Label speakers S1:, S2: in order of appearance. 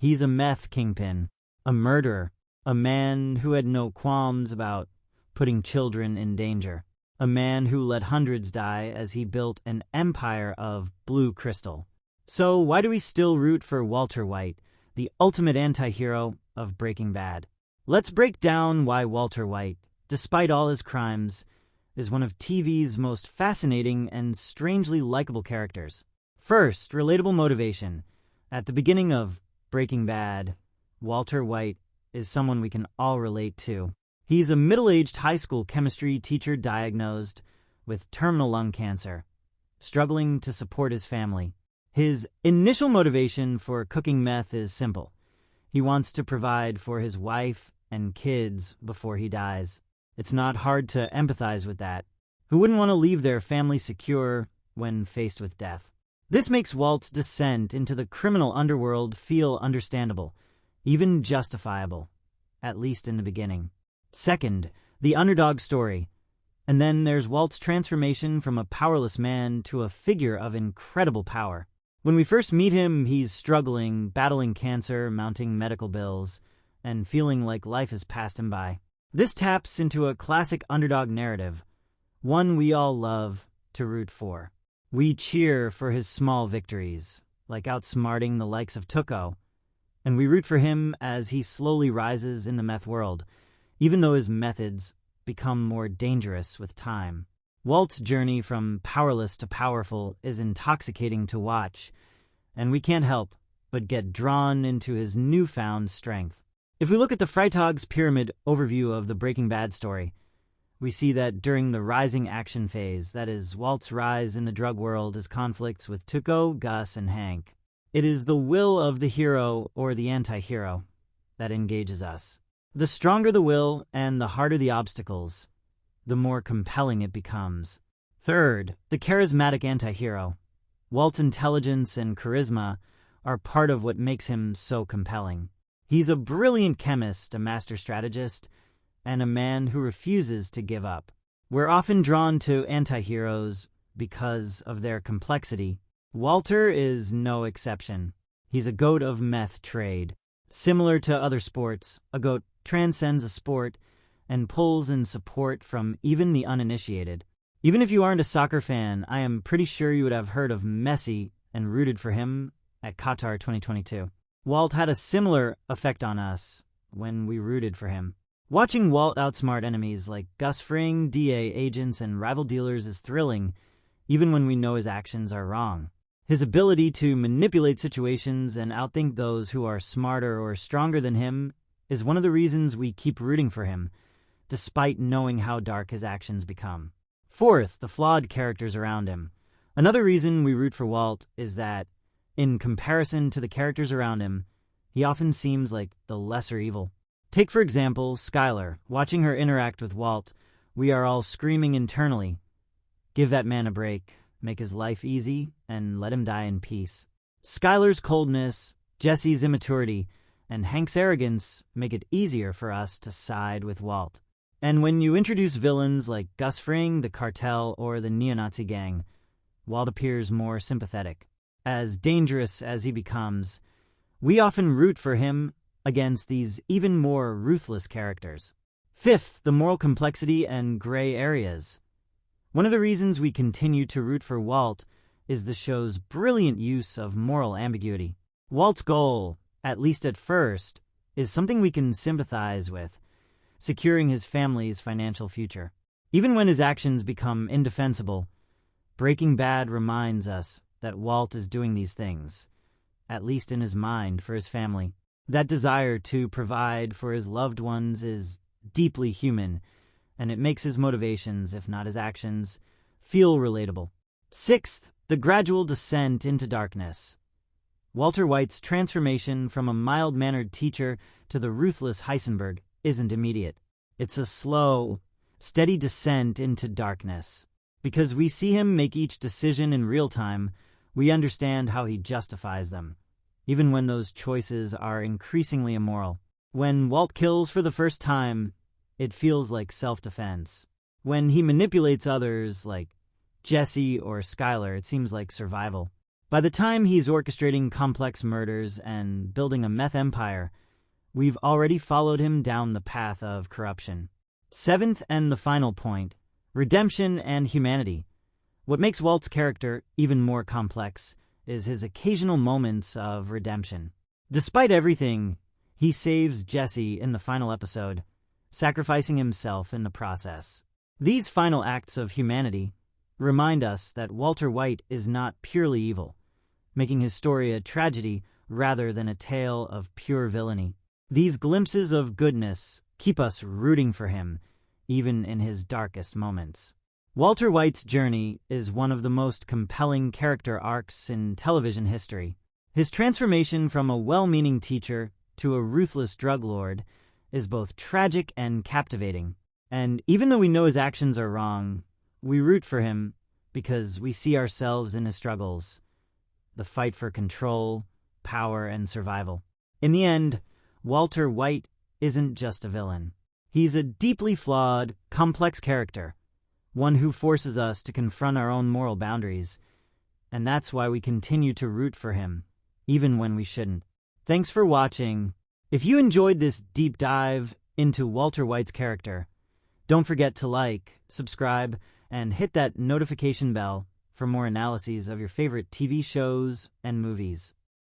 S1: He's a meth kingpin, a murderer, a man who had no qualms about putting children in danger, a man who let hundreds die as he built an empire of blue crystal. So why do we still root for Walter White, the ultimate anti-hero of Breaking Bad? Let's break down why Walter White, despite all his crimes, is one of TV's most fascinating and strangely likable characters. First, relatable motivation. At the beginning of Breaking Bad, Walter White is someone we can all relate to. He's a middle-aged high school chemistry teacher diagnosed with terminal lung cancer, struggling to support his family. His initial motivation for cooking meth is simple. He wants to provide for his wife and kids before he dies. It's not hard to empathize with that. Who wouldn't want to leave their family secure when faced with death? This makes Walt's descent into the criminal underworld feel understandable, even justifiable, at least in the beginning. Second, the underdog story. And then there's Walt's transformation from a powerless man to a figure of incredible power. When we first meet him, he's struggling, battling cancer, mounting medical bills, and feeling like life has passed him by. This taps into a classic underdog narrative, one we all love to root for. We cheer for his small victories, like outsmarting the likes of Tuco, and we root for him as he slowly rises in the meth world, even though his methods become more dangerous with time. Walt's journey from powerless to powerful is intoxicating to watch, and we can't help but get drawn into his newfound strength. If we look at the Freitag's Pyramid overview of the Breaking Bad story, we see that during the rising action phase, that is, Walt's rise in the drug world, is conflicts with Tuco, Gus, and Hank. It is the will of the hero or the anti-hero that engages us. The stronger the will and the harder the obstacles, the more compelling it becomes. Third, the charismatic anti-hero. Walt's intelligence and charisma are part of what makes him so compelling. He's a brilliant chemist, a master strategist, and a man who refuses to give up. We're often drawn to anti-heroes because of their complexity. Walter is no exception. He's a goat of meth trade. Similar to other sports, a goat transcends a sport and pulls in support from even the uninitiated. Even if you aren't a soccer fan, I am pretty sure you would have heard of Messi and rooted for him at Qatar 2022. Walt had a similar effect on us when we rooted for him. Watching Walt outsmart enemies like Gus Fring, DA agents, and rival dealers is thrilling, even when we know his actions are wrong. His ability to manipulate situations and outthink those who are smarter or stronger than him is one of the reasons we keep rooting for him, despite knowing how dark his actions become. Fourth, the flawed characters around him. Another reason we root for Walt is that, in comparison to the characters around him, he often seems like the lesser evil. Take, for example, Skylar. Watching her interact with Walt, we are all screaming internally, "Give that man a break, make his life easy, and let him die in peace." Skylar's coldness, Jesse's immaturity, and Hank's arrogance make it easier for us to side with Walt. And when you introduce villains like Gus Fring, the cartel, or the neo-Nazi gang, Walt appears more sympathetic. As dangerous as he becomes, we often root for him against these even more ruthless characters. Fifth, the moral complexity and gray areas. One of the reasons we continue to root for Walt is the show's brilliant use of moral ambiguity. Walt's goal, at least at first, is something we can sympathize with, securing his family's financial future. Even when his actions become indefensible, Breaking Bad reminds us that Walt is doing these things, at least in his mind, for his family. That desire to provide for his loved ones is deeply human, and it makes his motivations, if not his actions, feel relatable. Sixth, the gradual descent into darkness. Walter White's transformation from a mild-mannered teacher to the ruthless Heisenberg isn't immediate. It's a slow, steady descent into darkness. Because we see him make each decision in real time, we understand how he justifies them, even when those choices are increasingly immoral. When Walt kills for the first time, it feels like self-defense. When he manipulates others, like Jesse or Skylar, it seems like survival. By the time he's orchestrating complex murders and building a meth empire, we've already followed him down the path of corruption. Seventh and the final point, redemption and humanity. What makes Walt's character even more complex is his occasional moments of redemption. Despite everything, he saves Jesse in the final episode, sacrificing himself in the process. These final acts of humanity remind us that Walter White is not purely evil, making his story a tragedy rather than a tale of pure villainy. These glimpses of goodness keep us rooting for him, even in his darkest moments. Walter White's journey is one of the most compelling character arcs in television history. His transformation from a well-meaning teacher to a ruthless drug lord is both tragic and captivating. And even though we know his actions are wrong, we root for him because we see ourselves in his struggles, the fight for control, power, and survival. In the end, Walter White isn't just a villain. He's a deeply flawed, complex character, one who forces us to confront our own moral boundaries, and that's why we continue to root for him, even when we shouldn't. Thanks for watching. If you enjoyed this deep dive into Walter White's character, don't forget to like, subscribe, and hit that notification bell for more analyses of your favorite TV shows and movies.